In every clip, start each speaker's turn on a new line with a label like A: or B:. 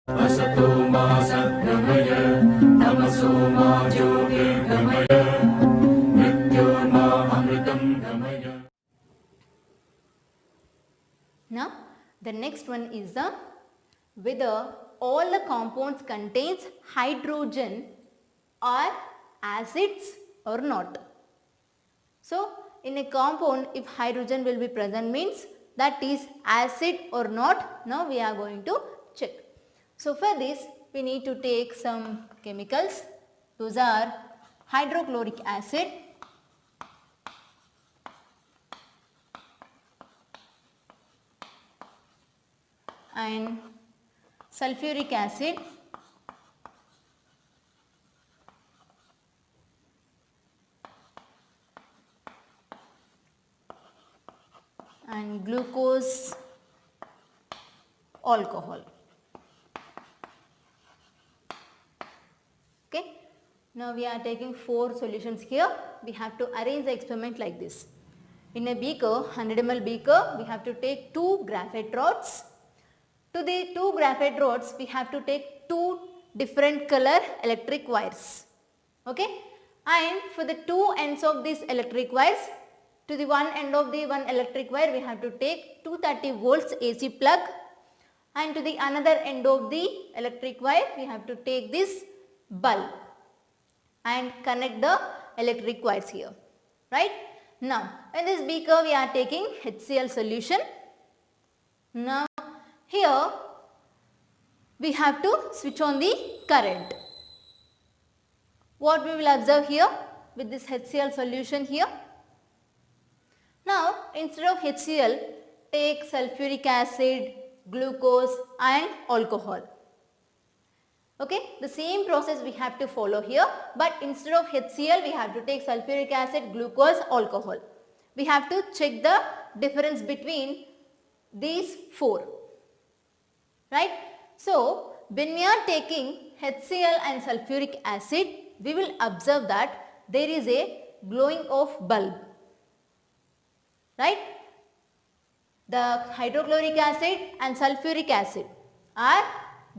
A: असतो मा सद्गमय तमसो मा ज्योतिर्गमय मृत्योर्मा अमृतं गमय.
B: Now the next one is the whether all the compounds contains hydrogen or acids or not. So in a compound if hydrogen will be present means that is acid or not. Now we are going to check. So for this we need to take some chemicals. Those are hydrochloric acid, and sulfuric acid, and glucose alcohol. Okay. Now we are taking 4 solutions here. We have to arrange the experiment like this. In a beaker, 100 ml beaker, we have to take 2 graphite rods. To the 2 graphite rods, we have to take 2 different color electric wires. Okay. And for the 2 ends of these electric wires, to the one end of the one electric wire, we have to take 230 volts AC plug, and to the another end of the electric wire, we have to take this bulb and connect the electric wires here, right. Now in this beaker we are taking HCl solution. Now here we have to switch on the current. What we will observe here with this HCl solution here? Now instead of HCl, take sulfuric acid, glucose and alcohol. Okay, the same process we have to follow here, but instead of HCl we have to take sulfuric acid, glucose, alcohol. We have to check the difference between these 4, right. So when we are taking HCl and sulfuric acid, we will observe that there is a glowing of bulb, right. The hydrochloric acid and sulfuric acid are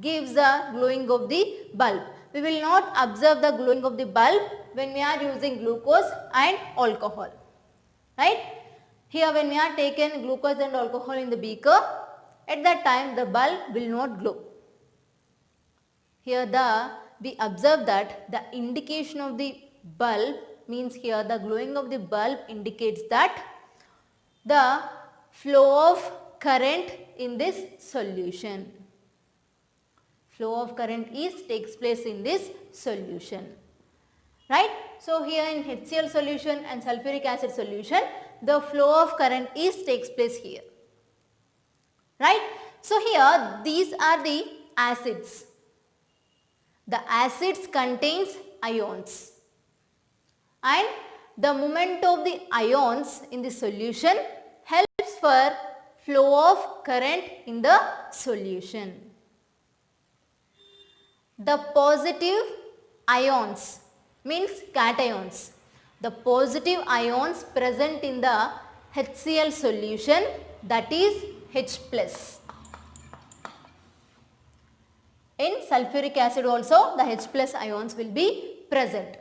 B: gives the glowing of the bulb. We will not observe the glowing of the bulb when we are using glucose and alcohol, right. Here when we are taken glucose and alcohol in the beaker, at that time the bulb will not glow. Here we observe that the indication of the bulb means here the glowing of the bulb indicates that the flow of current in this solution. Flow of current takes place in this solution, right. So here in HCl solution and sulfuric acid solution, the flow of current takes place here, right. So here these are the acids. The acids contains ions, and the movement of the ions in the solution helps for flow of current in the solution. The positive ions means cations. The positive ions present in the HCl solution, that is H plus. In sulfuric acid also the H plus ions will be present.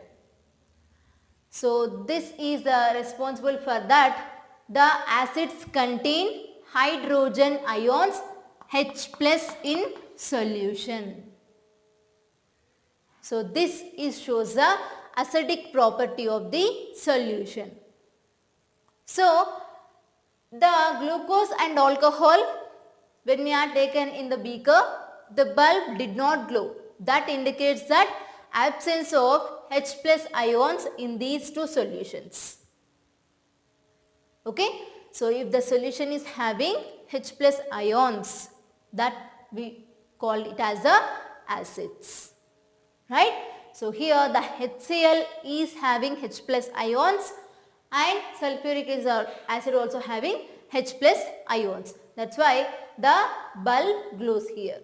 B: So this is responsible for that the acids contain hydrogen ions H plus in solution. So this shows the acidic property of the solution. So the glucose and alcohol, when we are taken in the beaker, the bulb did not glow. That indicates that absence of H plus ions in these 2 solutions. Okay. So if the solution is having H plus ions, that we call it as the acids, right. So here the HCl is having H plus ions and sulfuric acid also having H plus ions. That's why the bulb glows here.